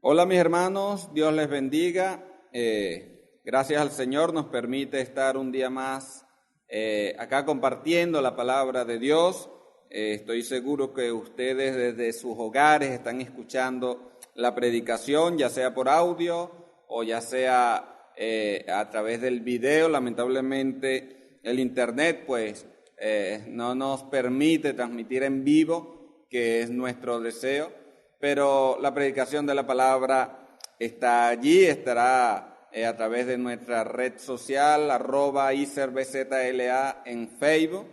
Hola mis hermanos, Dios les bendiga. Gracias al Señor nos permite estar un día más acá compartiendo la palabra de Dios. Estoy seguro que ustedes desde sus hogares están escuchando la predicación, ya sea por audio o ya sea a través del video. Lamentablemente el internet pues no nos permite transmitir en vivo, que es nuestro deseo. Pero la predicación de la palabra está allí, estará a través de nuestra red social, @IserBZLA en Facebook.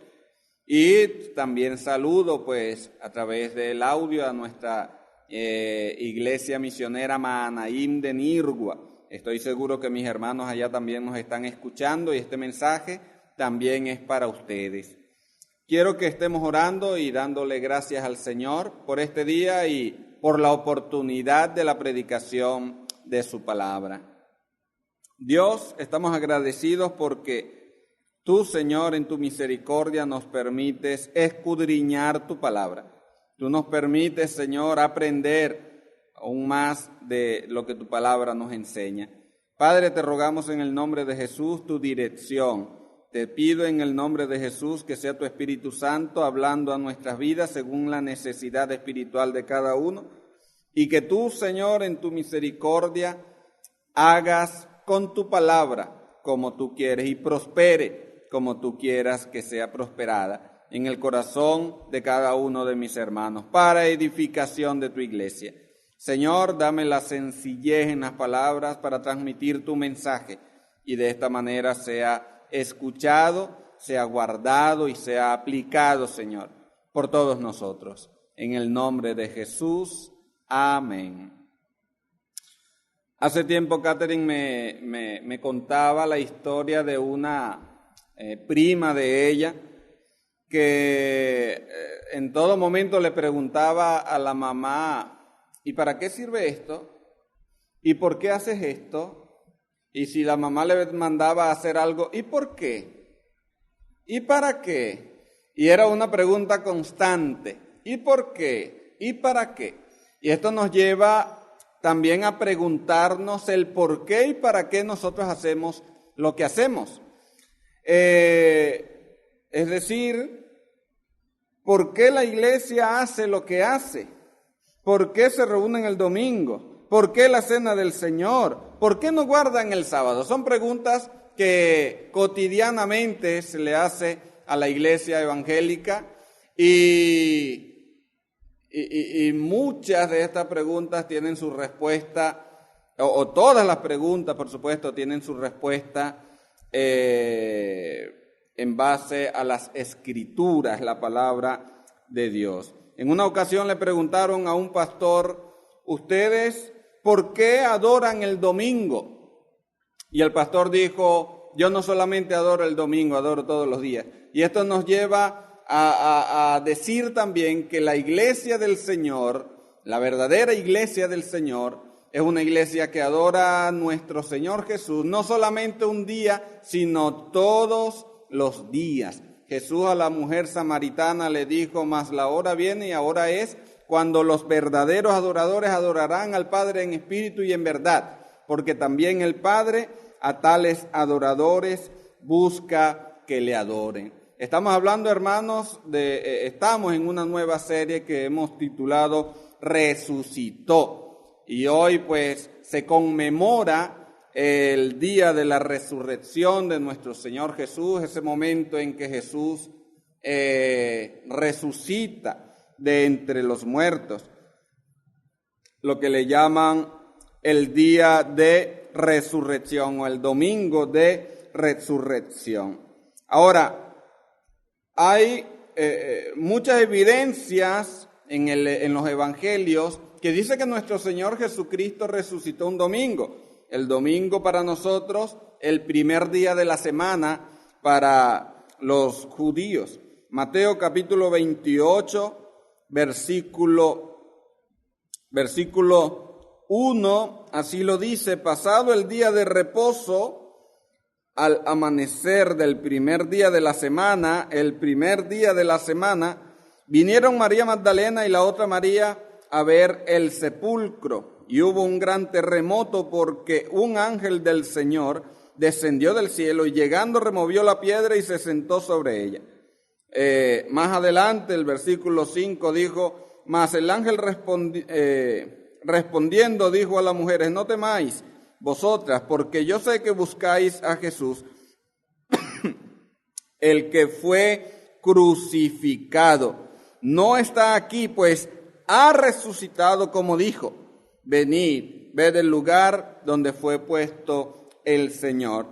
Y también saludo pues a través del audio a nuestra iglesia misionera Mahanaim de Nirgua. Estoy seguro que mis hermanos allá también nos están escuchando y este mensaje también es para ustedes. Quiero que estemos orando y dándole gracias al Señor por este día y por la oportunidad de la predicación de su palabra. Dios, estamos agradecidos porque tú, Señor, en tu misericordia nos permites escudriñar tu palabra. Tú nos permites, Señor, aprender aún más de lo que tu palabra nos enseña. Padre, te rogamos en el nombre de Jesús tu dirección. Te pido en el nombre de Jesús que sea tu Espíritu Santo hablando a nuestras vidas según la necesidad espiritual de cada uno y que tú, Señor, en tu misericordia hagas con tu palabra como tú quieres y prospere como tú quieras que sea prosperada en el corazón de cada uno de mis hermanos para edificación de tu iglesia. Señor, dame la sencillez en las palabras para transmitir tu mensaje y de esta manera sea escuchado, sea guardado y sea aplicado, Señor, por todos nosotros. En el nombre de Jesús, amén. Hace tiempo Catherine me contaba la historia de una prima de ella que en todo momento le preguntaba a la mamá, ¿y para qué sirve esto? ¿Y por qué haces esto? Y si la mamá le mandaba a hacer algo, ¿y por qué? ¿Y para qué? Y era una pregunta constante. ¿Y por qué? ¿Y para qué? Y esto nos lleva también a preguntarnos el por qué y para qué nosotros hacemos lo que hacemos. Es decir, ¿por qué la iglesia hace lo que hace? ¿Por qué se reúnen el domingo? ¿Por qué la cena del Señor? ¿Por qué no guardan el sábado? Son preguntas que cotidianamente se le hace a la iglesia evangélica y muchas de estas preguntas tienen su respuesta, o todas las preguntas, por supuesto, tienen su respuesta en base a las Escrituras, la palabra de Dios. En una ocasión le preguntaron a un pastor, ¿ustedes por qué adoran el domingo? Y el pastor dijo, yo no solamente adoro el domingo, adoro todos los días. Y esto nos lleva a decir también que la iglesia del Señor, la verdadera iglesia del Señor, es una iglesia que adora a nuestro Señor Jesús, no solamente un día, sino todos los días. Jesús a la mujer samaritana le dijo, mas la hora viene y ahora es cuando los verdaderos adoradores adorarán al Padre en espíritu y en verdad, porque también el Padre a tales adoradores busca que le adoren. Estamos hablando, hermanos, estamos en una nueva serie que hemos titulado Resucitó. Y hoy pues se conmemora el día de la resurrección de nuestro Señor Jesús, ese momento en que Jesús resucita de entre los muertos, lo que le llaman el día de resurrección o el domingo de resurrección. Ahora, hay muchas evidencias en los evangelios que dice que nuestro Señor Jesucristo resucitó un domingo. El domingo para nosotros, el primer día de la semana para los judíos. Mateo capítulo 28, versículo 1, así lo dice, pasado el día de reposo, al amanecer del primer día de la semana, vinieron María Magdalena y la otra María a ver el sepulcro. y hubo un gran terremoto porque un ángel del Señor descendió del cielo y llegando removió la piedra y se sentó sobre ella. Más adelante, el versículo 5 dijo, mas el ángel respondiendo dijo a las mujeres, no temáis vosotras, porque yo sé que buscáis a Jesús, el que fue crucificado. No está aquí, pues ha resucitado como dijo. Venid, ved el lugar donde fue puesto el Señor.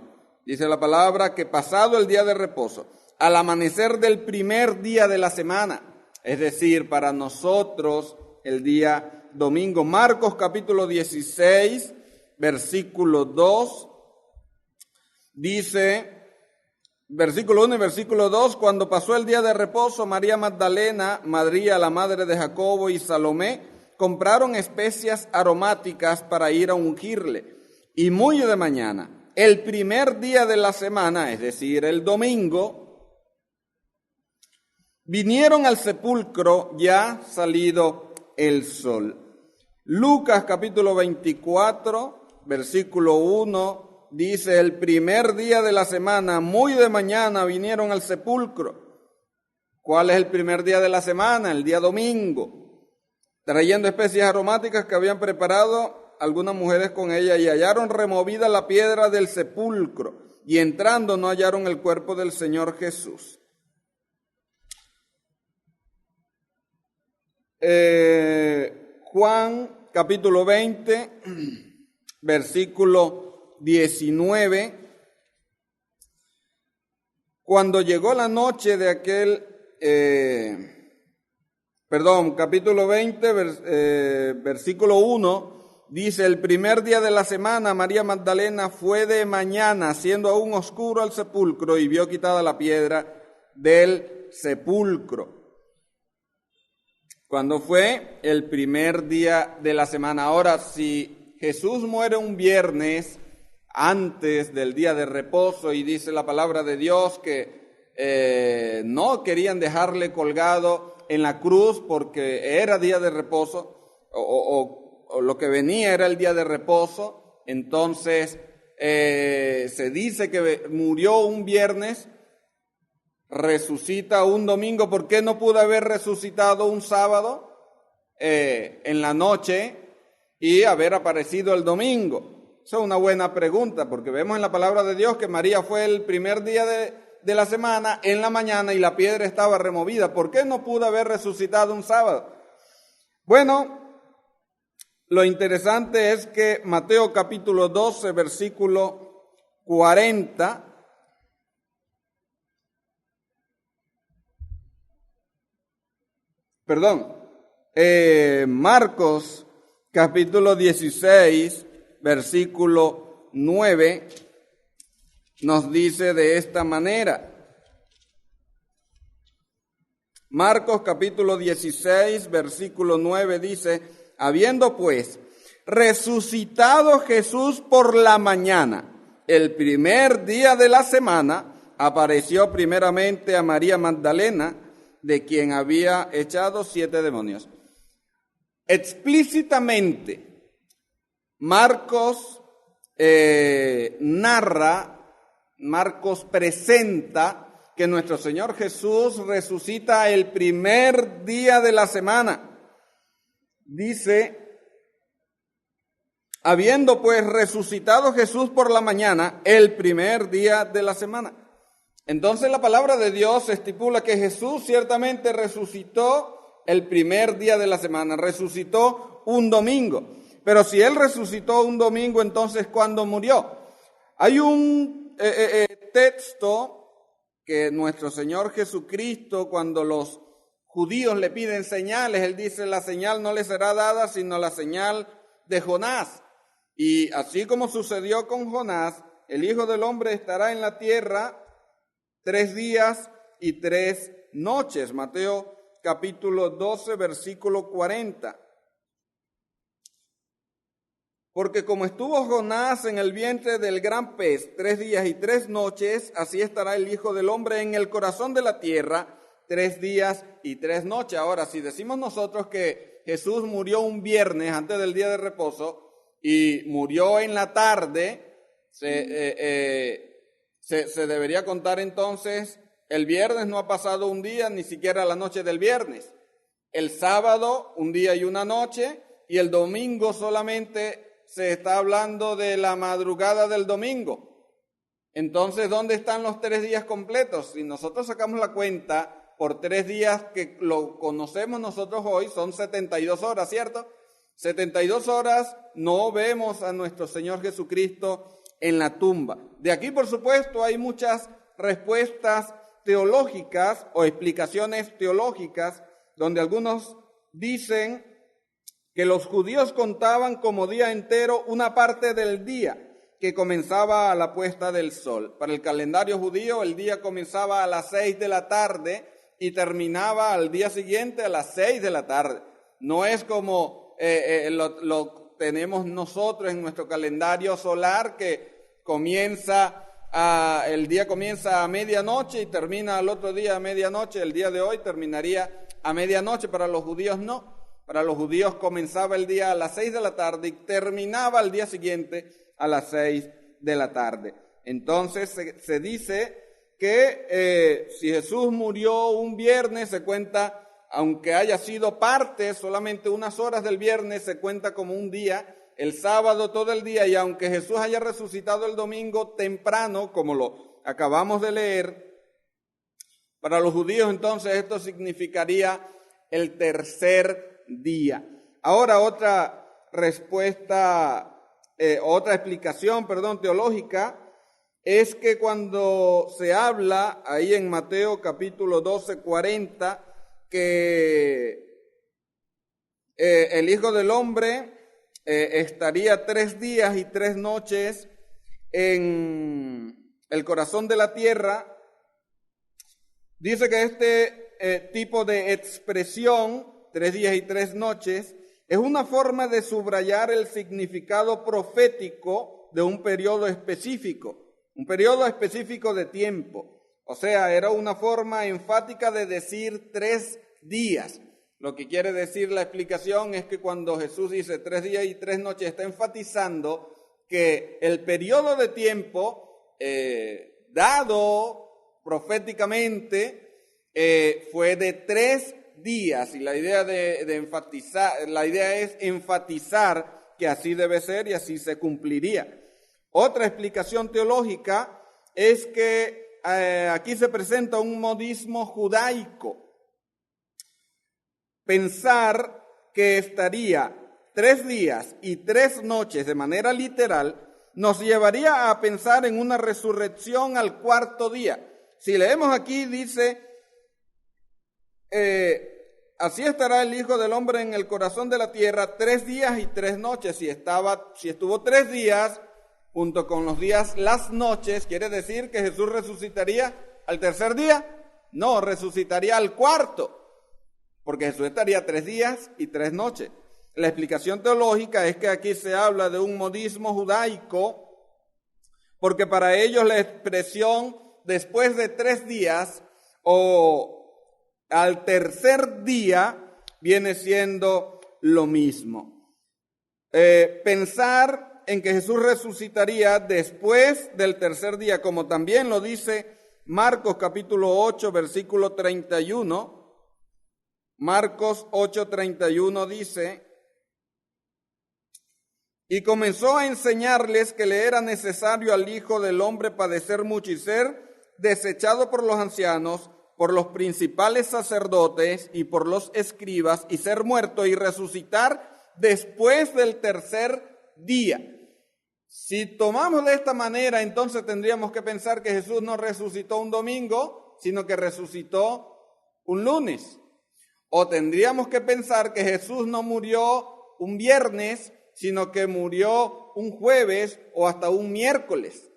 Dice la palabra que pasado el día de reposo, al amanecer del primer día de la semana, es decir, para nosotros el día domingo. Marcos capítulo 16, versículo 2, dice, versículo 1 y versículo 2, cuando pasó el día de reposo, María Magdalena, María la madre de Jacobo y Salomé, compraron especias aromáticas para ir a ungirle. Y muy de mañana, el primer día de la semana, es decir, el domingo, vinieron al sepulcro ya salido el sol. Lucas capítulo 24, versículo 1, dice, el primer día de la semana, muy de mañana, vinieron al sepulcro. ¿Cuál es el primer día de la semana? El día domingo. Trayendo especias aromáticas que habían preparado algunas mujeres con ella y hallaron removida la piedra del sepulcro y entrando no hallaron el cuerpo del Señor Jesús. Juan capítulo 20, versículo 19. Cuando llegó la noche de aquel, capítulo 20, versículo 1, dice, el primer día de la semana María Magdalena fue de mañana, siendo aún oscuro, al sepulcro y vio quitada la piedra del sepulcro. Cuando fue el primer día de la semana. Ahora, si Jesús muere un viernes antes del día de reposo y dice la palabra de Dios que no querían dejarle colgado en la cruz porque era día de reposo o lo que venía era el día de reposo, entonces se dice que murió un viernes, resucita un domingo. ¿Por qué no pudo haber resucitado un sábado en la noche y haber aparecido el domingo? Esa es una buena pregunta, porque vemos en la palabra de Dios que María fue el primer día de la semana en la mañana y la piedra estaba removida. ¿Por qué no pudo haber resucitado un sábado? Bueno, lo interesante es que Mateo capítulo 12, versículo 40, Marcos capítulo 16, versículo 9, nos dice de esta manera. Marcos capítulo 16, versículo 9 dice, habiendo pues resucitado Jesús por la mañana, el primer día de la semana, apareció primeramente a María Magdalena, de quien había echado 7 demonios. Explícitamente, Marcos Marcos presenta que nuestro Señor Jesús resucita el primer día de la semana. Dice, habiendo pues resucitado Jesús por la mañana, el primer día de la semana. Entonces la palabra de Dios estipula que Jesús ciertamente resucitó el primer día de la semana, resucitó un domingo. Pero si Él resucitó un domingo, entonces ¿cuándo murió? Hay un texto que nuestro Señor Jesucristo, cuando los judíos le piden señales, Él dice, la señal no les será dada sino la señal de Jonás. Y así como sucedió con Jonás, el Hijo del Hombre estará en la tierra 3 días y 3 noches. Mateo capítulo 12, versículo 40. Porque como estuvo Jonás en el vientre del gran pez 3 días y 3 noches, así estará el Hijo del Hombre en el corazón de la tierra 3 días y 3 noches. Ahora, si decimos nosotros que Jesús murió un viernes antes del día de reposo y murió en la tarde, se debería contar entonces, el viernes no ha pasado un día, ni siquiera la noche del viernes. El sábado, un día y una noche, y el domingo solamente se está hablando de la madrugada del domingo. Entonces, ¿dónde están los 3 días completos? Si nosotros sacamos la cuenta por 3 días que lo conocemos nosotros hoy, son 72 horas, ¿cierto? 72 horas no vemos a nuestro Señor Jesucristo en la tumba. De aquí, por supuesto, hay muchas respuestas teológicas o explicaciones teológicas, donde algunos dicen que los judíos contaban como día entero una parte del día que comenzaba a la puesta del sol. Para el calendario judío, el día comenzaba a las 6 de la tarde y terminaba al día siguiente a las 6 de la tarde. No es como lo tenemos nosotros en nuestro calendario solar, que el día comienza a medianoche y termina al otro día a medianoche. El día de hoy terminaría a medianoche. Para los judíos no. Para los judíos comenzaba el día a las 6 de la tarde y terminaba al día siguiente a las 6 de la tarde. Entonces se dice que si Jesús murió un viernes, se cuenta, aunque haya sido parte, solamente unas horas del viernes, se cuenta como un día, el sábado todo el día, y aunque Jesús haya resucitado el domingo temprano, como lo acabamos de leer, para los judíos entonces esto significaría el tercer día. Ahora otra explicación teológica, es que cuando se habla ahí en Mateo capítulo 12, 40, que el Hijo del Hombre estaría 3 días y 3 noches en el corazón de la tierra, dice que este tipo de expresión, 3 días y 3 noches, es una forma de subrayar el significado profético de un periodo específico de tiempo. O sea, era una forma enfática de decir 3 días. Lo que quiere decir la explicación es que cuando Jesús dice 3 días y 3 noches, está enfatizando que el periodo de tiempo dado proféticamente fue de 3 días, y la idea es enfatizar que así debe ser y así se cumpliría. Otra explicación teológica es que aquí se presenta un modismo judaico. Pensar que estaría 3 días y 3 noches de manera literal nos llevaría a pensar en una resurrección al 4º día. Si leemos aquí, dice, así estará el Hijo del Hombre en el corazón de la tierra 3 días y 3 noches. Si estuvo 3 días junto con los días, las noches, ¿quiere decir que Jesús resucitaría al tercer día? No, resucitaría al 4º, porque Jesús estaría 3 días y 3 noches. La explicación teológica es que aquí se habla de un modismo judaico, porque para ellos la expresión después de 3 días o al tercer día viene siendo lo mismo. Pensar en que Jesús resucitaría después del tercer día, como también lo dice Marcos capítulo 8, versículo 31. Marcos 8:31 dice, y comenzó a enseñarles que le era necesario al Hijo del Hombre padecer mucho y ser desechado por los ancianos, por los principales sacerdotes y por los escribas, y ser muerto y resucitar después del tercer día. Si tomamos de esta manera, entonces tendríamos que pensar que Jesús no resucitó un domingo, sino que resucitó un lunes. O tendríamos que pensar que Jesús no murió un viernes, sino que murió un jueves o hasta un miércoles.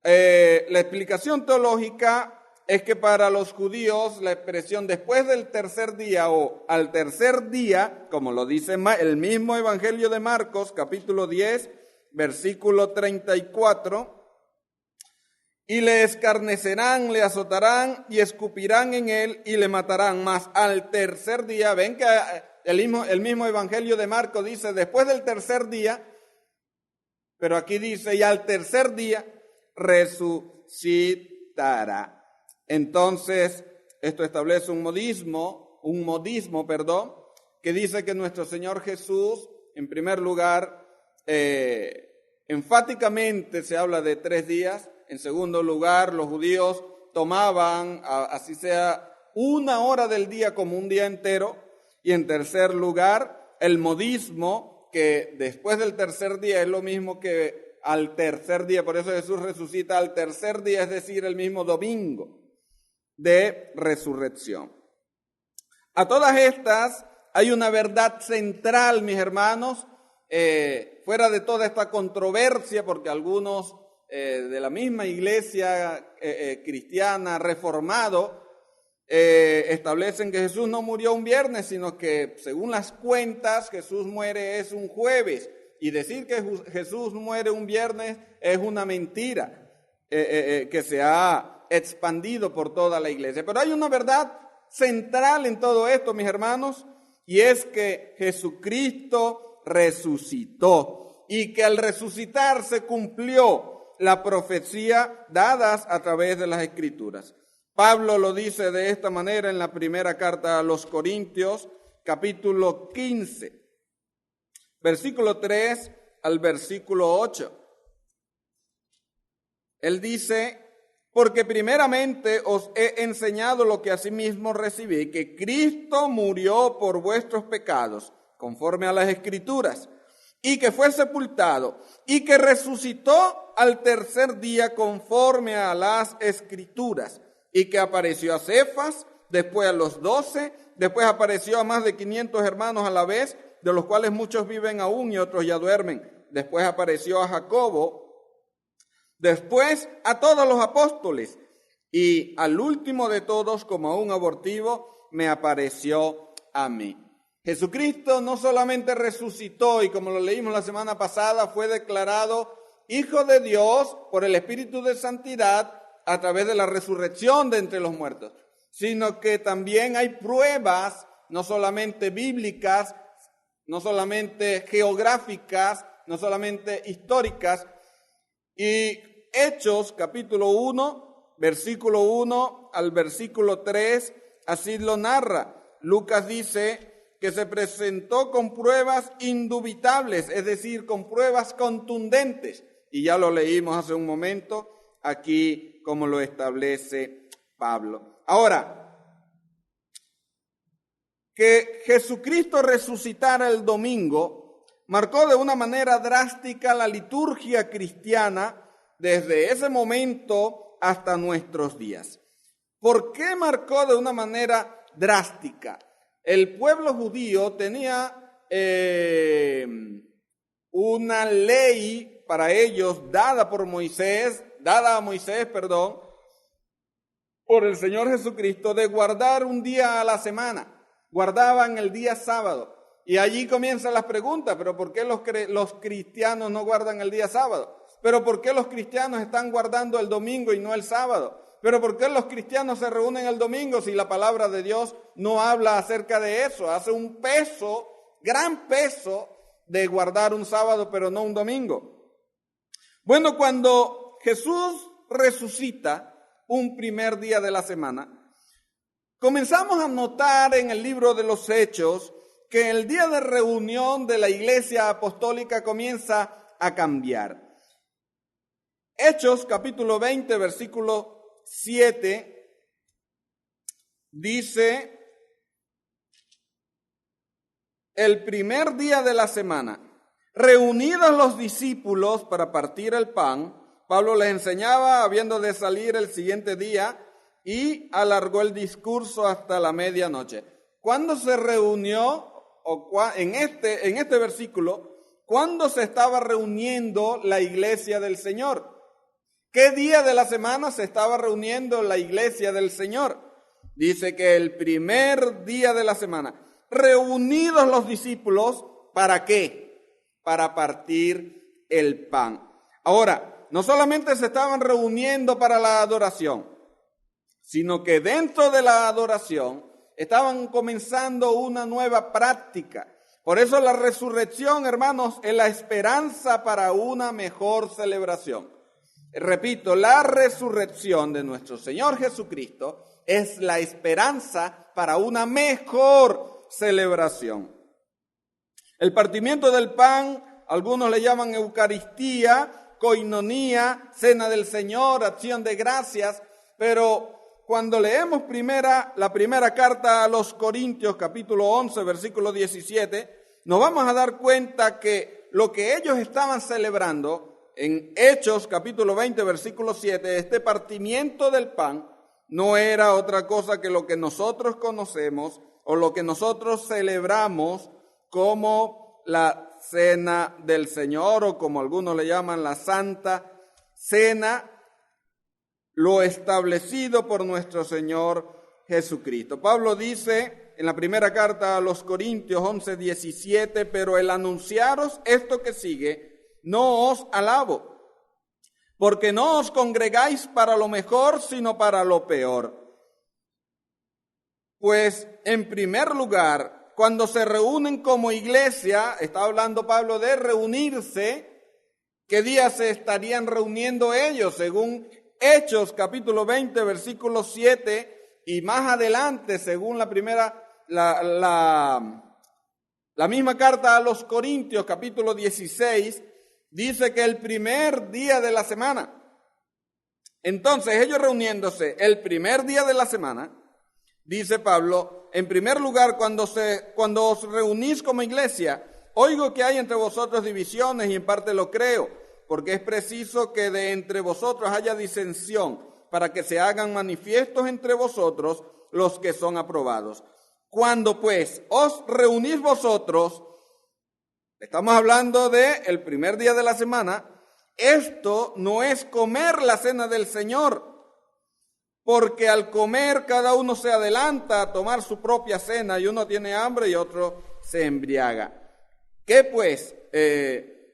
La explicación teológica es que para los judíos la expresión después del tercer día o al tercer día, como lo dice el mismo Evangelio de Marcos, capítulo 10, versículo 34, y le escarnecerán, le azotarán y escupirán en él y le matarán. Mas al tercer día, ven que el mismo Evangelio de Marcos dice después del tercer día, pero aquí dice y al tercer día resucitará. Entonces, esto establece un modismo, que dice que nuestro Señor Jesús, en primer lugar, enfáticamente se habla de 3 días. En segundo lugar, los judíos tomaban, así sea, 1 hora del día como un día entero. Y en tercer lugar, el modismo, que después del tercer día es lo mismo que al tercer día. Por eso Jesús resucita al tercer día, es decir, el mismo domingo de resurrección. A todas estas hay una verdad central, mis hermanos, fuera de toda esta controversia, porque algunos de la misma iglesia cristiana reformado establecen que Jesús no murió un viernes, sino que según las cuentas Jesús muere es un jueves, y decir que Jesús muere un viernes es una mentira que se ha expandido por toda la iglesia. Pero hay una verdad central en todo esto, mis hermanos, y es que Jesucristo resucitó y que al resucitar se cumplió la profecía dadas a través de las Escrituras. Pablo lo dice de esta manera en la primera carta a los Corintios, capítulo 15, versículo 3 al versículo 8. Él dice: porque primeramente os he enseñado lo que asimismo recibí, que Cristo murió por vuestros pecados, conforme a las Escrituras, y que fue sepultado, y que resucitó al tercer día, conforme a las Escrituras, y que apareció a Cefas, después a los 12, después apareció a más de 500 hermanos a la vez, de los cuales muchos viven aún y otros ya duermen. Después apareció a Jacobo, después a todos los apóstoles, y al último de todos, como a un abortivo, me apareció a mí. Jesucristo no solamente resucitó, y como lo leímos la semana pasada, fue declarado Hijo de Dios por el Espíritu de Santidad a través de la resurrección de entre los muertos, sino que también hay pruebas, no solamente bíblicas, no solamente geográficas, no solamente históricas. Y Hechos capítulo 1, versículo 1 al versículo 3, así lo narra. Lucas dice que se presentó con pruebas indubitables, es decir, con pruebas contundentes. Y ya lo leímos hace un momento aquí como lo establece Pablo. Ahora, que Jesucristo resucitara el domingo marcó de una manera drástica la liturgia cristiana desde ese momento hasta nuestros días. ¿Por qué marcó de una manera drástica? El pueblo judío tenía una ley para ellos dada a Moisés, por el Señor Jesucristo, de guardar un día a la semana. Guardaban el día sábado. Y allí comienzan las preguntas: ¿pero por qué los cristianos no guardan el día sábado? ¿Pero por qué los cristianos están guardando el domingo y no el sábado? ¿Pero por qué los cristianos se reúnen el domingo si la palabra de Dios no habla acerca de eso? Hace un peso, gran peso, de guardar un sábado pero no un domingo. Bueno, cuando Jesús resucita un primer día de la semana, comenzamos a notar en el libro de los Hechos que el día de reunión de la iglesia apostólica comienza a cambiar. Hechos capítulo 20, versículo 7, dice: el primer día de la semana, reunidos los discípulos para partir el pan, Pablo les enseñaba habiendo de salir el siguiente día, y alargó el discurso hasta la medianoche. ¿Cuándo se reunió? En este versículo, ¿cuándo se estaba reuniendo la iglesia del Señor? ¿Qué día de la semana se estaba reuniendo la iglesia del Señor? Dice que el primer día de la semana, reunidos los discípulos, ¿para qué? Para partir el pan. Ahora, no solamente se estaban reuniendo para la adoración, sino que dentro de la adoración estaban comenzando una nueva práctica. Por eso la resurrección, hermanos, es la esperanza para una mejor celebración. Repito, la resurrección de nuestro Señor Jesucristo es la esperanza para una mejor celebración. El partimiento del pan, algunos le llaman Eucaristía, coinonía, cena del Señor, acción de gracias, pero cuando leemos la primera carta a los Corintios, capítulo 11, versículo 17, nos vamos a dar cuenta que lo que ellos estaban celebrando en Hechos, capítulo 20, versículo 7, este partimiento del pan, no era otra cosa que lo que nosotros conocemos o lo que nosotros celebramos como la cena del Señor, o como algunos le llaman la Santa Cena, lo establecido por nuestro Señor Jesucristo. Pablo dice en la primera carta a los Corintios 11:17, pero el anunciaros esto que sigue, no os alabo, porque no os congregáis para lo mejor, sino para lo peor. Pues en primer lugar, cuando se reúnen como iglesia, está hablando Pablo de reunirse, ¿qué día se estarían reuniendo ellos? Según Hechos capítulo 20, versículo 7, y más adelante, según la misma carta a los Corintios, capítulo 16, dice que el primer día de la semana. Entonces, ellos reuniéndose el primer día de la semana, dice Pablo, en primer lugar, cuando os reunís como iglesia, oigo que hay entre vosotros divisiones y en parte lo creo, porque es preciso que de entre vosotros haya disensión, para que se hagan manifiestos entre vosotros los que son aprobados. Cuando pues os reunís vosotros, estamos hablando del primer día de la semana, esto no es comer la cena del Señor, porque al comer cada uno se adelanta a tomar su propia cena y uno tiene hambre y otro se embriaga. ¿Qué pues?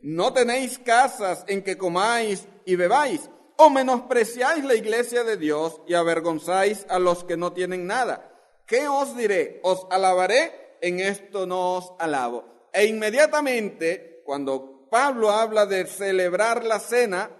¿No tenéis casas en que comáis y bebáis? ¿O menospreciáis la iglesia de Dios y avergonzáis a los que no tienen nada? ¿Qué os diré? ¿Os alabaré? En esto no os alabo. E inmediatamente, cuando Pablo habla de celebrar la cena,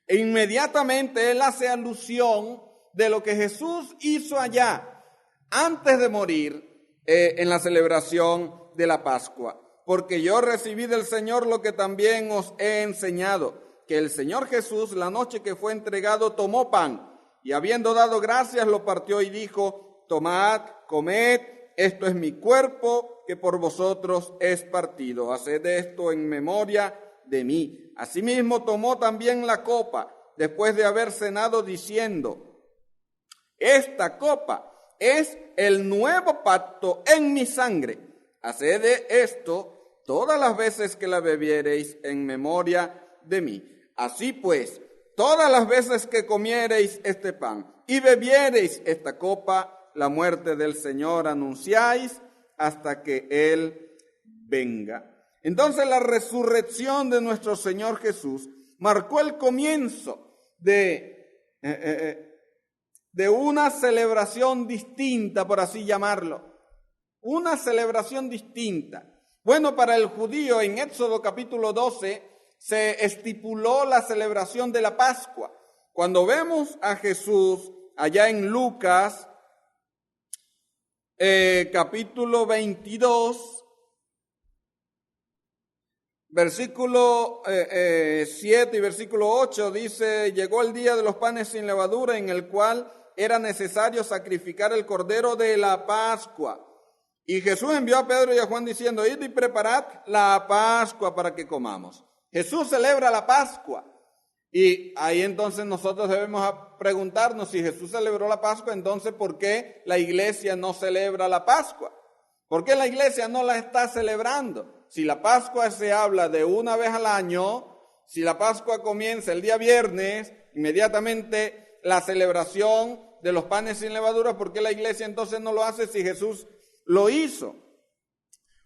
inmediatamente él hace alusión de lo que Jesús hizo allá, antes de morir, en la celebración de la Pascua. Porque yo recibí del Señor lo que también os he enseñado, que el Señor Jesús, la noche que fue entregado, tomó pan, y habiendo dado gracias, lo partió y dijo, tomad, comed, esto es mi cuerpo, que por vosotros es partido. Haced esto en memoria de mí. Asimismo tomó también la copa, después de haber cenado, diciendo, esta copa es el nuevo pacto en mi sangre. Haced esto todas las veces que la bebiereis en memoria de mí. Así pues, todas las veces que comiereis este pan y bebiereis esta copa, la muerte del Señor anunciáis hasta que Él venga. Entonces la resurrección de nuestro Señor Jesús marcó el comienzo de una celebración distinta, por así llamarlo. Una celebración distinta. Bueno, para el judío en Éxodo capítulo 12 se estipuló la celebración de la Pascua. Cuando vemos a Jesús allá en Lucas capítulo 22, versículo 7 y versículo 8, dice, llegó el día de los panes sin levadura, en el cual era necesario sacrificar el cordero de la Pascua. Y Jesús envió a Pedro y a Juan diciendo, id y preparad la Pascua para que comamos. Jesús celebra la Pascua. Y ahí entonces nosotros debemos preguntarnos, si Jesús celebró la Pascua, entonces ¿por qué la iglesia no celebra la Pascua? ¿Por qué la iglesia no la está celebrando? Si la Pascua se habla de una vez al año, si la Pascua comienza el día viernes, inmediatamente la celebración de los panes sin levadura, ¿por qué la iglesia entonces no lo hace si Jesús lo hizo?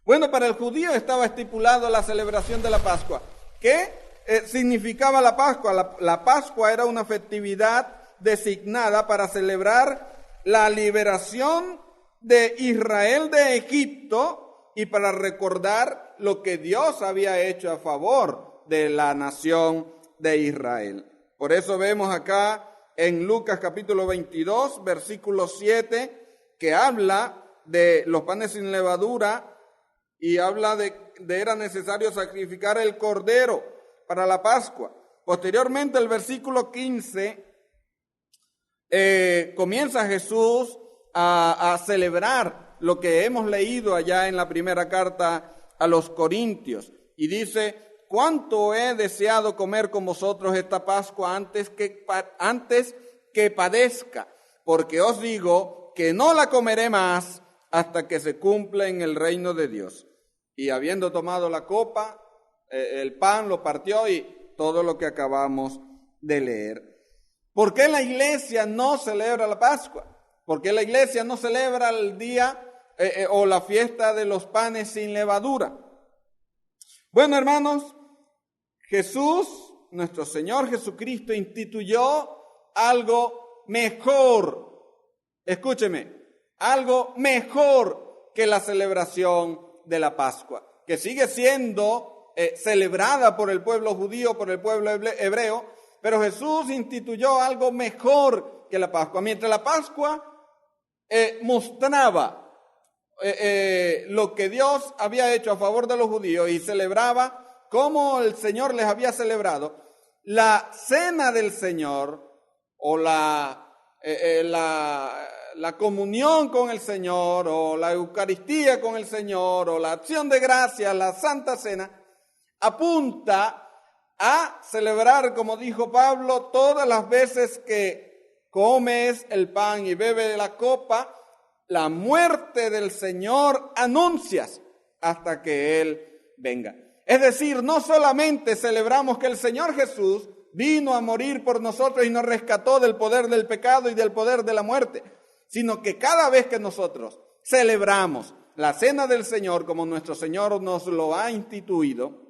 Bueno, para el judío estaba estipulado la celebración de la Pascua, que significaba la Pascua? La Pascua era una festividad designada para celebrar la liberación de Israel de Egipto y para recordar lo que Dios había hecho a favor de la nación de Israel. Por eso vemos acá en Lucas capítulo 22, versículo 7, que habla de los panes sin levadura y habla de era necesario sacrificar el cordero para la Pascua. Posteriormente, el versículo 15, comienza Jesús a celebrar lo que hemos leído allá en la primera carta a los Corintios. Y dice: cuánto he deseado comer con vosotros esta Pascua antes que padezca, porque os digo que no la comeré más hasta que se cumpla en el reino de Dios. Y habiendo tomado la copa, el pan lo partió y todo lo que acabamos de leer. ¿Por qué la iglesia no celebra la Pascua? ¿Por qué la iglesia no celebra el día o la fiesta de los panes sin levadura? Bueno, hermanos, Jesús, nuestro Señor Jesucristo, instituyó algo mejor. Escúcheme, algo mejor que la celebración de la Pascua, que sigue siendo celebrada por el pueblo judío, por el pueblo hebreo, pero Jesús instituyó algo mejor que la Pascua. Mientras la Pascua mostraba lo que Dios había hecho a favor de los judíos y celebraba como el Señor les había celebrado, la cena del Señor o la comunión con el Señor o la Eucaristía con el Señor o la acción de gracias, la Santa Cena, apunta a celebrar, como dijo Pablo, todas las veces que comes el pan y bebes de la copa, la muerte del Señor anuncias hasta que Él venga. Es decir, no solamente celebramos que el Señor Jesús vino a morir por nosotros y nos rescató del poder del pecado y del poder de la muerte, sino que cada vez que nosotros celebramos la cena del Señor como nuestro Señor nos lo ha instituido,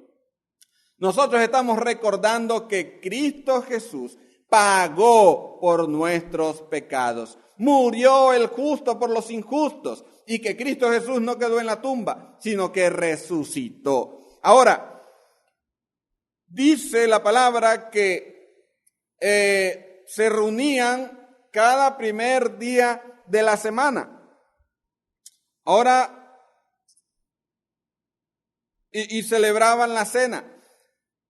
nosotros estamos recordando que Cristo Jesús pagó por nuestros pecados, murió el justo por los injustos y que Cristo Jesús no quedó en la tumba, sino que resucitó. Ahora, dice la palabra que se reunían cada primer día de la semana. Ahora, y celebraban la cena.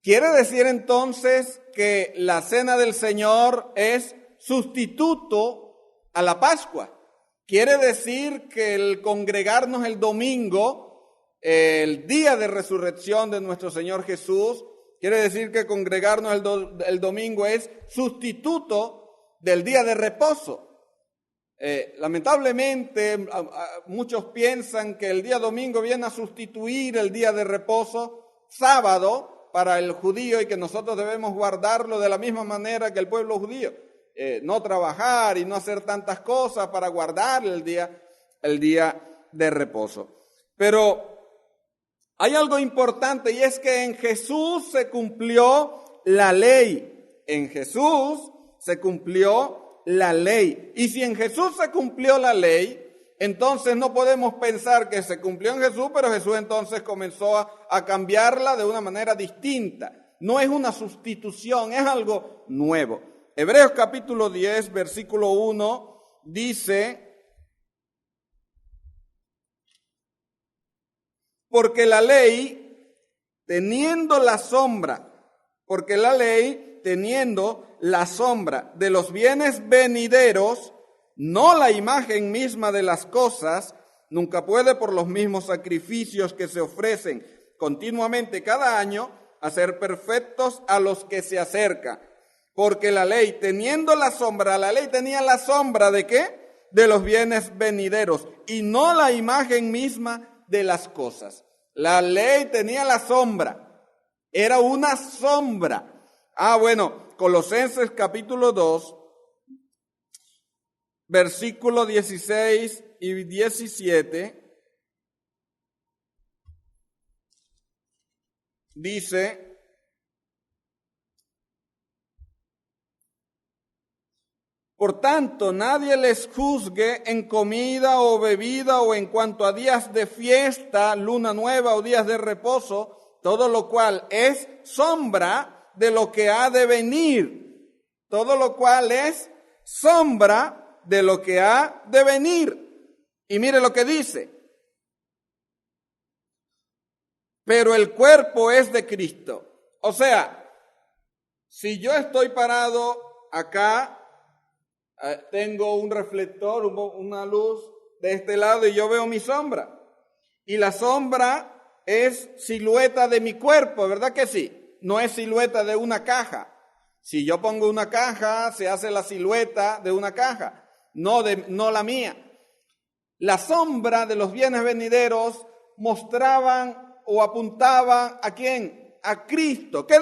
Quiere decir entonces que la cena del Señor es sustituto a la Pascua. Quiere decir que el congregarnos el domingo, el día de resurrección de nuestro Señor Jesús, quiere decir que congregarnos el domingo es sustituto del día de reposo. Lamentablemente, muchos piensan que el día domingo viene a sustituir el día de reposo sábado para el judío y que nosotros debemos guardarlo de la misma manera que el pueblo judío. No trabajar y no hacer tantas cosas para guardar el día de reposo. Pero hay algo importante y es que en Jesús se cumplió la ley. En Jesús se cumplió la ley. Y si en Jesús se cumplió la ley, entonces no podemos pensar que se cumplió en Jesús, pero Jesús entonces comenzó a cambiarla de una manera distinta. No es una sustitución, es algo nuevo. Hebreos capítulo 10, versículo 1, dice: porque la ley, teniendo la sombra de los bienes venideros, no la imagen misma de las cosas, nunca puede por los mismos sacrificios que se ofrecen continuamente cada año hacer perfectos a los que se acercan. Porque la ley, teniendo la sombra, la ley tenía la sombra ¿de qué? De los bienes venideros y no la imagen misma de las cosas. La ley tenía la sombra, era una sombra. Colosenses capítulo 2, versículo 16 y 17, dice: Por tanto, nadie les juzgue en comida o bebida o en cuanto a días de fiesta, luna nueva o días de reposo, todo lo cual es sombra de lo que ha de venir. Todo lo cual es sombra de lo que ha de venir. Y mire lo que dice. Pero el cuerpo es de Cristo. O sea, si yo estoy parado acá, tengo un reflector, una luz de este lado y yo veo mi sombra. Y la sombra es silueta de mi cuerpo, ¿verdad que sí? No es silueta de una caja. Si yo pongo una caja, se hace la silueta de una caja, no la mía. La sombra de los bienes venideros mostraban o apuntaban ¿a quién? A Cristo. ¿Qué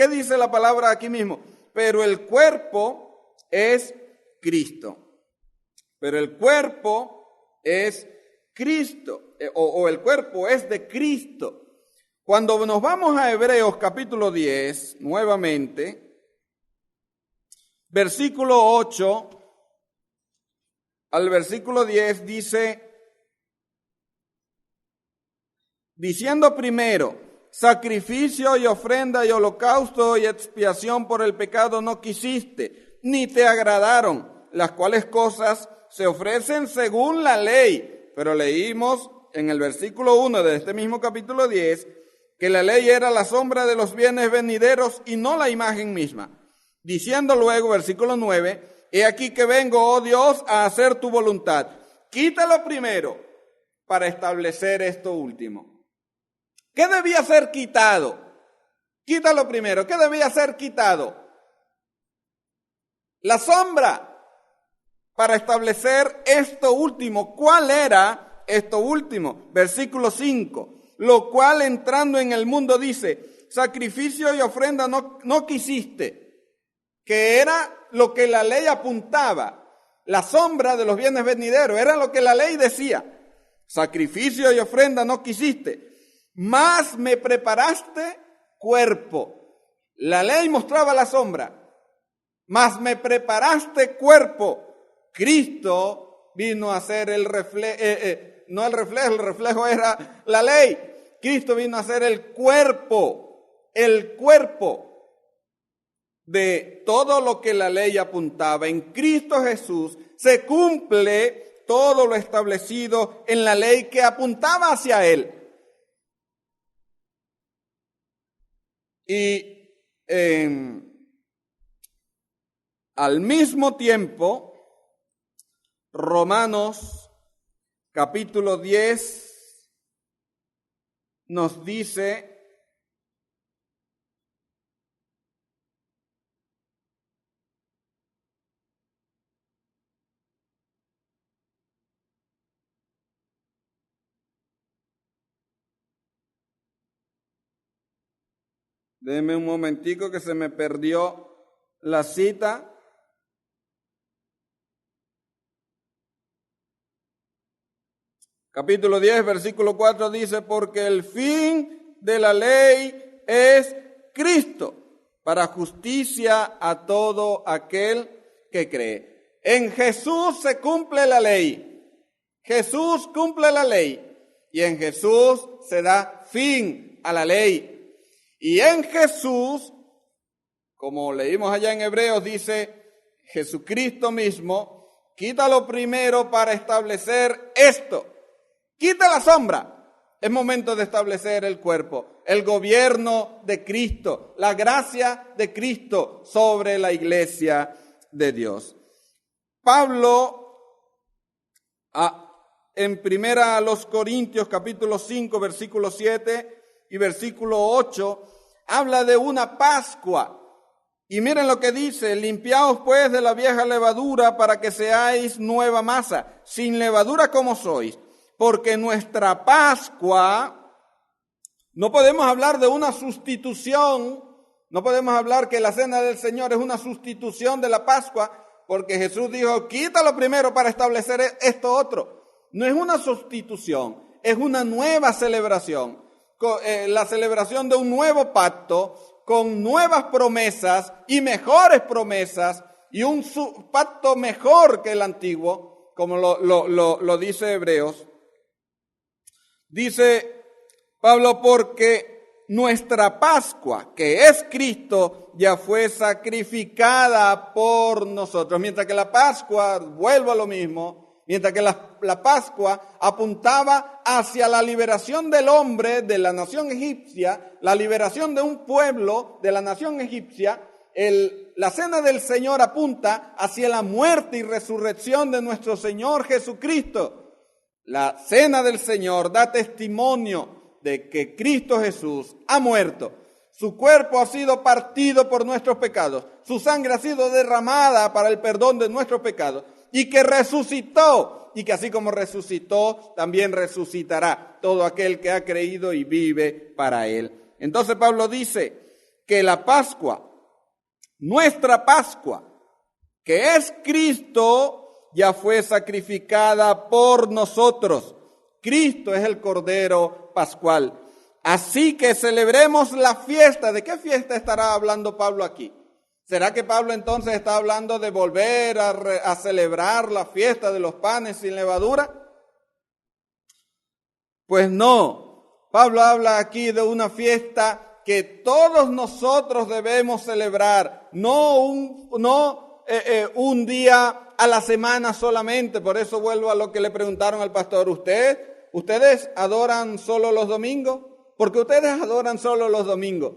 dice la palabra aquí mismo? Pero el cuerpo es Cristo. Pero el cuerpo es Cristo, o el cuerpo es de Cristo. Cuando nos vamos a Hebreos capítulo 10, nuevamente, versículo 8 al versículo 10 dice, diciendo primero, sacrificio y ofrenda y holocausto y expiación por el pecado no quisiste, ni te agradaron, las cuales cosas se ofrecen según la ley. Pero leímos en el versículo 1 de este mismo capítulo 10, que la ley era la sombra de los bienes venideros y no la imagen misma. Diciendo luego, versículo 9, he aquí que vengo, oh Dios, a hacer tu voluntad. Quítalo primero para establecer esto último. ¿Qué debía ser quitado? Quítalo primero. ¿Qué debía ser quitado? La sombra para establecer esto último. ¿Cuál era esto último? Versículo 5. Lo cual entrando en el mundo dice, sacrificio y ofrenda no quisiste, que era lo que la ley apuntaba. La sombra de los bienes venideros era lo que la ley decía. Sacrificio y ofrenda no quisiste, mas me preparaste cuerpo. La ley mostraba la sombra, mas me preparaste cuerpo. Cristo vino a ser el reflejo, no el reflejo era la ley. Cristo vino a ser el cuerpo de todo lo que la ley apuntaba. En Cristo Jesús se cumple todo lo establecido en la ley que apuntaba hacia Él. Y al mismo tiempo, Romanos capítulo 10 nos dice, déjeme un momentico que se me perdió la cita. Capítulo 10, versículo 4 dice, porque el fin de la ley es Cristo, para justicia a todo aquel que cree. En Jesús se cumple la ley. Jesús cumple la ley. Y en Jesús se da fin a la ley. Y en Jesús, como leímos allá en Hebreos, dice, Jesucristo mismo, quítalo primero para establecer esto. Quita la sombra. Es momento de establecer el cuerpo, el gobierno de Cristo, la gracia de Cristo sobre la iglesia de Dios. Pablo, en primera a los Corintios, capítulo 5, versículo 7 y versículo 8, habla de una Pascua. Y miren lo que dice, limpiaos pues de la vieja levadura para que seáis nueva masa, sin levadura como sois. Porque nuestra Pascua, no podemos hablar de una sustitución, no podemos hablar que la cena del Señor es una sustitución de la Pascua, porque Jesús dijo, quítalo primero para establecer esto otro. No es una sustitución, es una nueva celebración, la celebración de un nuevo pacto, con nuevas promesas y mejores promesas y un pacto mejor que el antiguo, como lo dice Hebreos. Dice Pablo, porque nuestra Pascua, que es Cristo, ya fue sacrificada por nosotros. Mientras que la Pascua, vuelvo a lo mismo, mientras que la Pascua apuntaba hacia la liberación del hombre de la nación egipcia, la liberación de un pueblo de la nación egipcia, la cena del Señor apunta hacia la muerte y resurrección de nuestro Señor Jesucristo. La cena del Señor da testimonio de que Cristo Jesús ha muerto. Su cuerpo ha sido partido por nuestros pecados. Su sangre ha sido derramada para el perdón de nuestros pecados. Y que resucitó. Y que así como resucitó, también resucitará todo aquel que ha creído y vive para Él. Entonces Pablo dice que la Pascua, nuestra Pascua, que es Cristo, ya fue sacrificada por nosotros. Cristo es el Cordero Pascual. Así que celebremos la fiesta. ¿De qué fiesta estará hablando Pablo aquí? ¿Será que Pablo entonces está hablando de volver a celebrar la fiesta de los panes sin levadura? Pues no. Pablo habla aquí de una fiesta que todos nosotros debemos celebrar, no un día a la semana solamente. Por eso vuelvo a lo que le preguntaron al pastor. ¿Ustedes adoran solo los domingos? Porque ustedes adoran solo los domingos.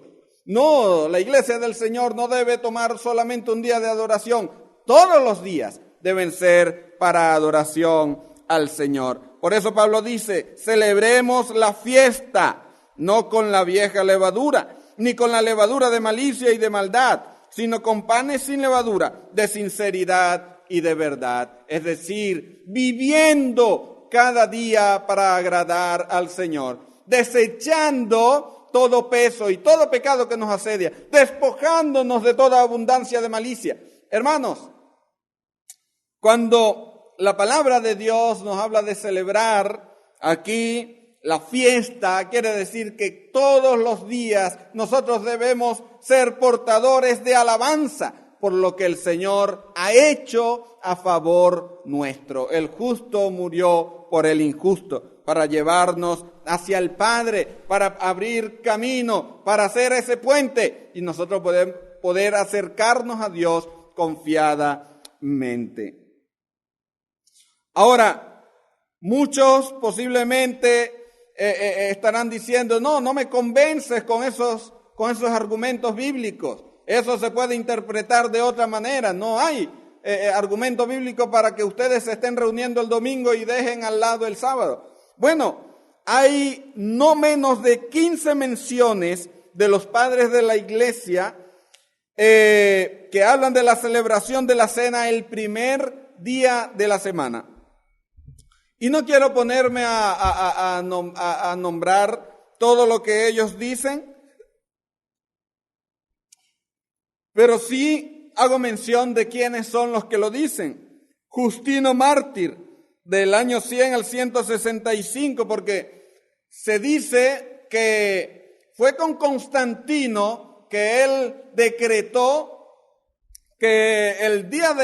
No, la iglesia del Señor no debe tomar solamente un día de adoración. Todos los días deben ser para adoración al Señor. Por eso Pablo dice, celebremos la fiesta, no con la vieja levadura, ni con la levadura de malicia y de maldad, sino con panes sin levadura, de sinceridad y de verdad. Es decir, viviendo cada día para agradar al Señor, desechando todo peso y todo pecado que nos asedia, despojándonos de toda abundancia de malicia. Hermanos, cuando la palabra de Dios nos habla de celebrar aquí la fiesta, quiere decir que todos los días nosotros debemos ser portadores de alabanza por lo que el Señor ha hecho a favor nuestro. El justo murió por el injusto, para llevarnos hacia el Padre, para abrir camino, para hacer ese puente y nosotros poder acercarnos a Dios confiadamente. Ahora, muchos posiblemente estarán diciendo, no me convences con esos argumentos bíblicos. Eso se puede interpretar de otra manera. No hay argumento bíblico para que ustedes se estén reuniendo el domingo y dejen al lado el sábado. Bueno, hay no menos de 15 menciones de los padres de la iglesia que hablan de la celebración de la cena el primer día de la semana. Y no quiero ponerme a nombrar todo lo que ellos dicen, pero sí hago mención de quiénes son los que lo dicen. Justino Mártir, del año 100 al 165, porque se dice que fue con Constantino que él decretó que el día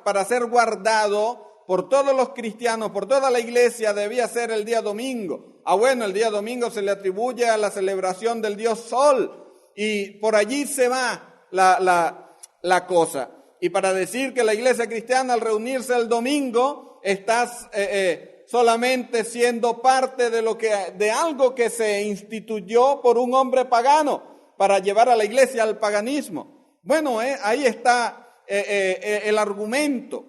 para ser guardado por todos los cristianos, por toda la iglesia, debía ser el día domingo. Bueno, el día domingo se le atribuye a la celebración del dios Sol, y por allí se va la cosa. Y para decir que la iglesia cristiana al reunirse el domingo está solamente siendo parte de algo que se instituyó por un hombre pagano para llevar a la iglesia al paganismo. Bueno, ahí está el argumento.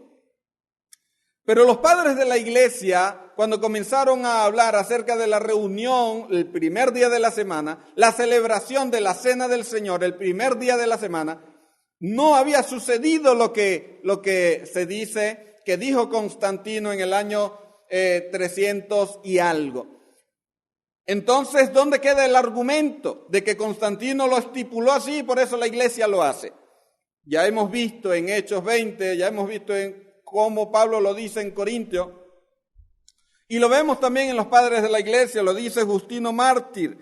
Pero los padres de la iglesia, cuando comenzaron a hablar acerca de la reunión el primer día de la semana, la celebración de la cena del Señor el primer día de la semana, no había sucedido lo que se dice que dijo Constantino en el año 300 y algo. Entonces, ¿dónde queda el argumento de que Constantino lo estipuló así y por eso la iglesia lo hace? Ya hemos visto en Hechos 20, ya hemos visto en cómo Pablo lo dice en Corintios, y lo vemos también en los padres de la iglesia, lo dice Justino Mártir,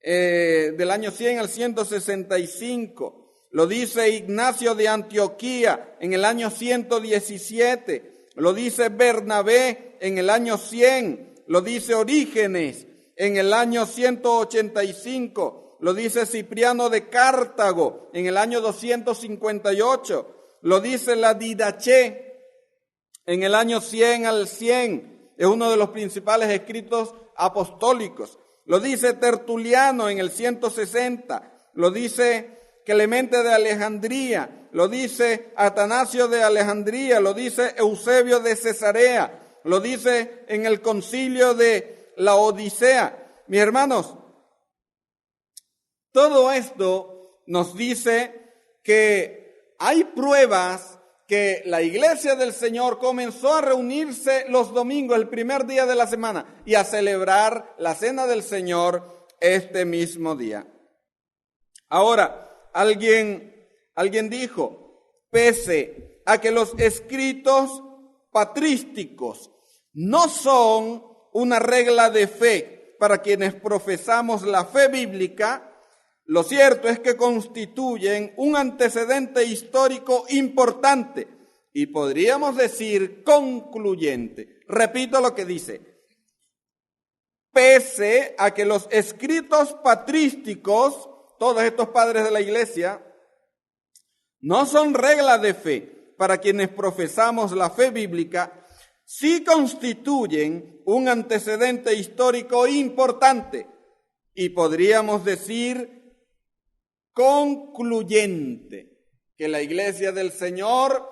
del año 100 al 165. lo dice Ignacio de Antioquía en el año 117, lo dice Bernabé en el año 100, lo dice Orígenes en el año 185, lo dice Cipriano de Cartago en el año 258, lo dice la Didaché en el año 100 al 100, es uno de los principales escritos apostólicos. Lo dice Tertuliano en el 160, lo dice Clemente de Alejandría, lo dice Atanasio de Alejandría, lo dice Eusebio de Cesarea, lo dice en el concilio de la Odisea. Mis hermanos, todo esto nos dice que hay pruebas que la iglesia del Señor comenzó a reunirse los domingos, el primer día de la semana, y a celebrar la cena del Señor este mismo día. Ahora, alguien dijo, pese a que los escritos patrísticos no son una regla de fe para quienes profesamos la fe bíblica, lo cierto es que constituyen un antecedente histórico importante y podríamos decir concluyente. Repito lo que dice. Pese a que los escritos patrísticos, todos estos padres de la iglesia, no son reglas de fe para quienes profesamos la fe bíblica, sí constituyen un antecedente histórico importante y podríamos decir concluyente, que la iglesia del Señor,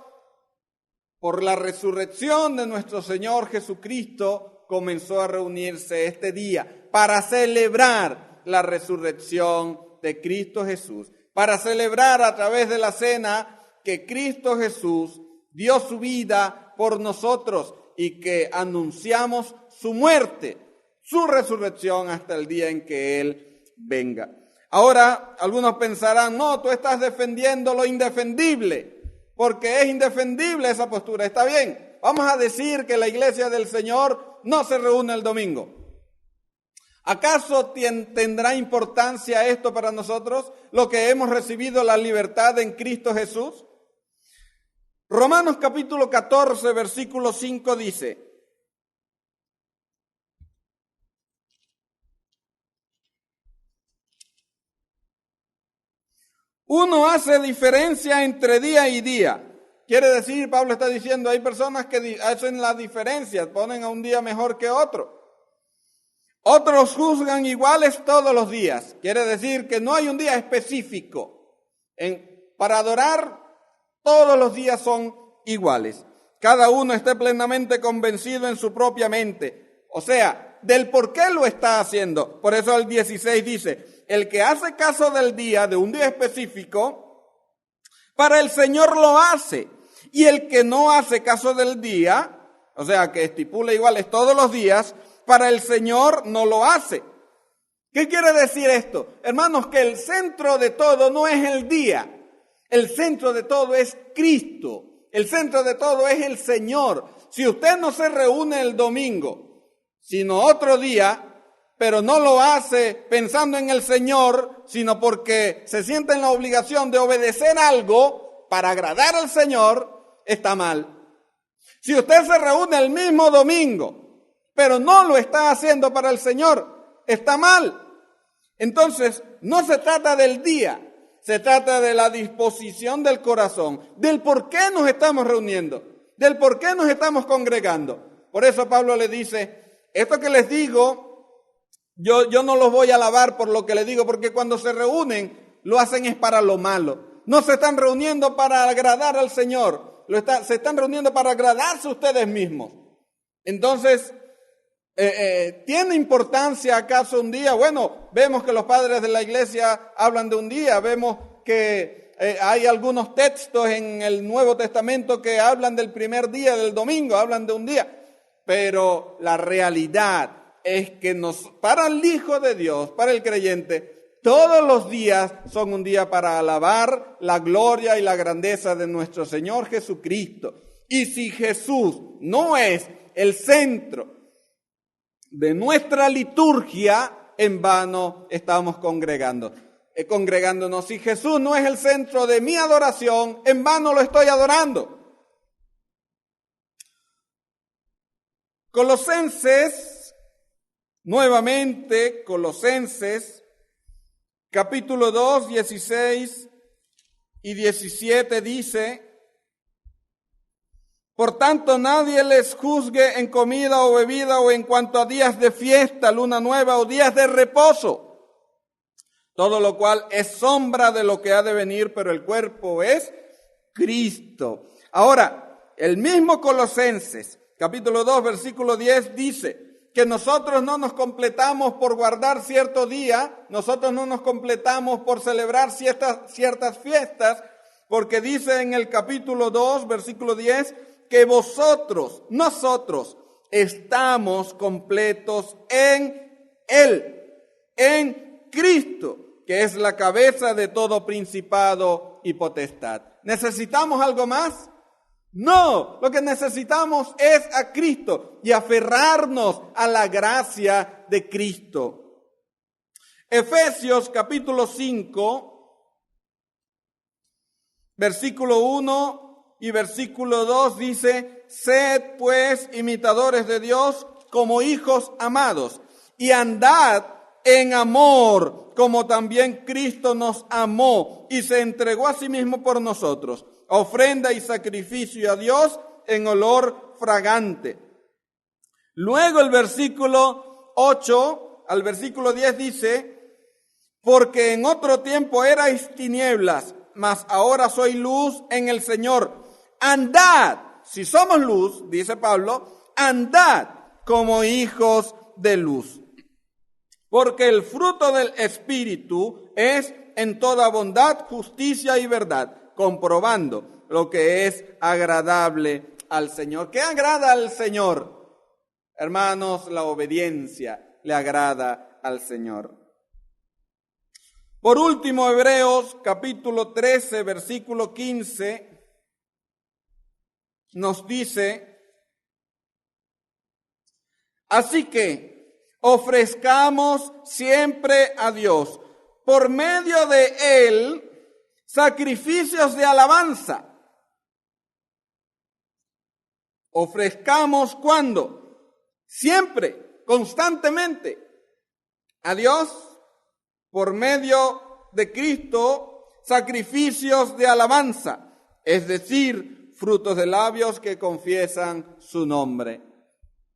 por la resurrección de nuestro Señor Jesucristo, comenzó a reunirse este día para celebrar la resurrección de Cristo Jesús, para celebrar a través de la cena que Cristo Jesús dio su vida por nosotros y que anunciamos su muerte, su resurrección hasta el día en que Él venga. Ahora, algunos pensarán, no, tú estás defendiendo lo indefendible, porque es indefendible esa postura. Está bien, vamos a decir que la iglesia del Señor no se reúne el domingo. ¿Acaso tendrá importancia esto para nosotros, lo que hemos recibido la libertad en Cristo Jesús? Romanos capítulo 14, versículo 5 dice, uno hace diferencia entre día y día. Quiere decir, Pablo está diciendo, hay personas que hacen la diferencia, ponen a un día mejor que otro. Otros juzgan iguales todos los días. Quiere decir que no hay un día específico. Para adorar, todos los días son iguales. Cada uno esté plenamente convencido en su propia mente. O sea, del por qué lo está haciendo. Por eso el 16 dice, el que hace caso del día, de un día específico, para el Señor lo hace. Y el que no hace caso del día, o sea, que estipula iguales todos los días, para el Señor no lo hace. ¿Qué quiere decir esto? Hermanos, que el centro de todo no es el día. El centro de todo es Cristo. El centro de todo es el Señor. Si usted no se reúne el domingo, sino otro día, pero no lo hace pensando en el Señor, sino porque se siente en la obligación de obedecer algo para agradar al Señor, está mal. Si usted se reúne el mismo domingo, pero no lo está haciendo para el Señor, está mal. Entonces, no se trata del día, se trata de la disposición del corazón, del por qué nos estamos reuniendo, del por qué nos estamos congregando. Por eso Pablo le dice, esto que les digo, yo no los voy a alabar por lo que les digo, porque cuando se reúnen, lo hacen es para lo malo. No se están reuniendo para agradar al Señor, se están reuniendo para agradarse ustedes mismos. Entonces, ¿tiene importancia acaso un día? Bueno, vemos que los padres de la iglesia hablan de un día, vemos que hay algunos textos en el Nuevo Testamento que hablan del primer día del domingo, hablan de un día, pero la realidad es que para el Hijo de Dios, para el creyente, todos los días son un día para alabar la gloria y la grandeza de nuestro Señor Jesucristo. Y si Jesús no es el centro de nuestra liturgia, en vano estamos congregando. congregándonos. Si Jesús no es el centro de mi adoración, en vano lo estoy adorando. Colosenses, nuevamente, Colosenses, capítulo 2, 16 y 17 dice: por tanto, nadie les juzgue en comida o bebida o en cuanto a días de fiesta, luna nueva o días de reposo, todo lo cual es sombra de lo que ha de venir, pero el cuerpo es Cristo. Ahora, el mismo Colosenses, capítulo 2, versículo 10, dice que nosotros no nos completamos por guardar cierto día, nosotros no nos completamos por celebrar ciertas fiestas, porque dice en el capítulo 2, versículo 10, que nosotros estamos completos en Él, en Cristo, que es la cabeza de todo principado y potestad. ¿Necesitamos algo más? No, lo que necesitamos es a Cristo y aferrarnos a la gracia de Cristo. Efesios capítulo 5, versículo 1 y versículo 2 dice: sed pues imitadores de Dios como hijos amados y andad en amor, como también Cristo nos amó y se entregó a sí mismo por nosotros, ofrenda y sacrificio a Dios en olor fragante. Luego el versículo 8 al versículo 10 dice: porque en otro tiempo erais tinieblas, mas ahora soy luz en el Señor. Andad, si somos luz, dice Pablo, andad como hijos de luz. Porque el fruto del Espíritu es en toda bondad, justicia y verdad, comprobando lo que es agradable al Señor. ¿Qué agrada al Señor? Hermanos, la obediencia le agrada al Señor. Por último, Hebreos capítulo 13, versículo 15, nos dice: así que ofrezcamos siempre a Dios, por medio de Él, sacrificios de alabanza. Ofrezcamos ¿cuándo? Siempre, constantemente, a Dios, por medio de Cristo, sacrificios de alabanza, es decir, frutos de labios que confiesan su nombre.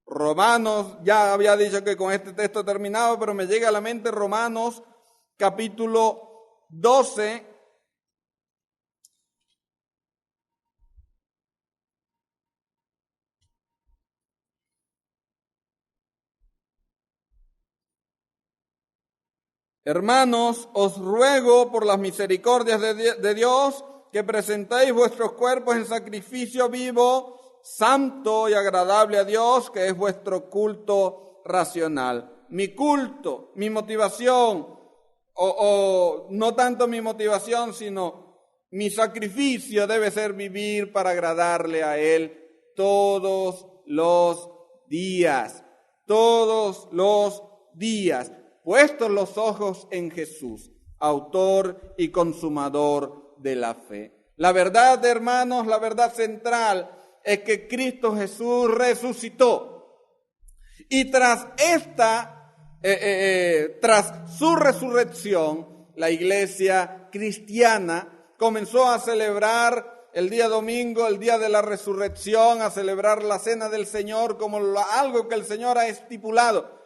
Romanos, ya había dicho que con este texto terminaba, pero me llega a la mente Romanos capítulo 12, hermanos, os ruego por las misericordias de Dios que presentéis vuestros cuerpos en sacrificio vivo, santo y agradable a Dios, que es vuestro culto racional. Mi culto, mi motivación, o no tanto mi motivación, sino mi sacrificio debe ser vivir para agradarle a Él todos los días, puestos los ojos en Jesús, autor y consumador de la fe. La verdad, hermanos, la verdad central es que Cristo Jesús resucitó. Y tras su resurrección, la iglesia cristiana comenzó a celebrar el día domingo, el día de la resurrección, a celebrar la cena del Señor como algo que el Señor ha estipulado.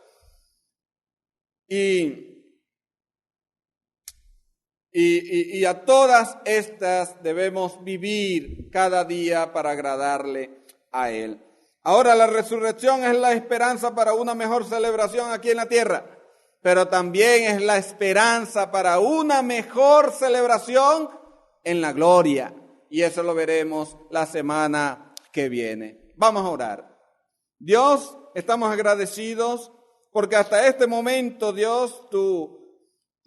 Y a todas estas debemos vivir cada día para agradarle a Él. Ahora, la resurrección es la esperanza para una mejor celebración aquí en la tierra, pero también es la esperanza para una mejor celebración en la gloria. Y eso lo veremos la semana que viene. Vamos a orar. Dios, estamos agradecidos porque hasta este momento, Dios,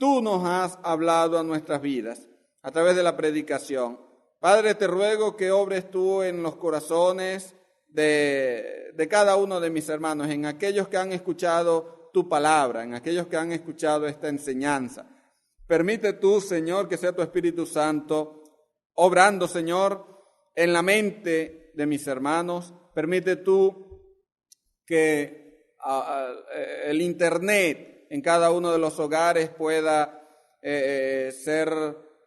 Tú nos has hablado a nuestras vidas a través de la predicación. Padre, te ruego que obres Tú en los corazones de cada uno de mis hermanos, en aquellos que han escuchado Tu palabra, en aquellos que han escuchado esta enseñanza. Permite tú, Señor, que sea tu Espíritu Santo obrando, Señor, en la mente de mis hermanos. Permite tú que el Internet en cada uno de los hogares pueda ser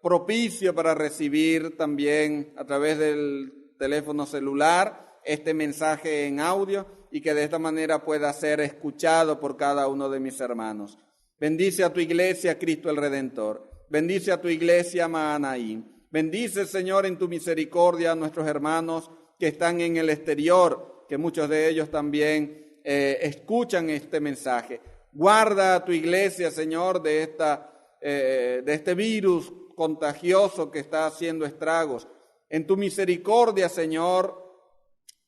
propicio para recibir también a través del teléfono celular este mensaje en audio y que de esta manera pueda ser escuchado por cada uno de mis hermanos. Bendice a tu iglesia, Cristo el Redentor. Bendice a tu iglesia, Mahanaim. Bendice, Señor, en tu misericordia a nuestros hermanos que están en el exterior, que muchos de ellos también escuchan este mensaje. Guarda a tu iglesia, Señor, de este virus contagioso que está haciendo estragos. En tu misericordia, Señor,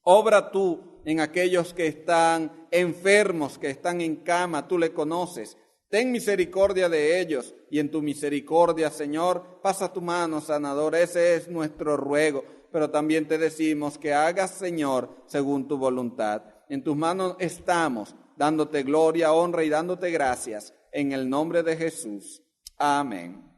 obra tú en aquellos que están enfermos, que están en cama, tú le conoces. Ten misericordia de ellos y en tu misericordia, Señor, pasa tu mano sanadora. Ese es nuestro ruego, pero también te decimos que hagas, Señor, según tu voluntad. En tus manos estamos, dándote gloria, honra y dándote gracias, en el nombre de Jesús. Amén.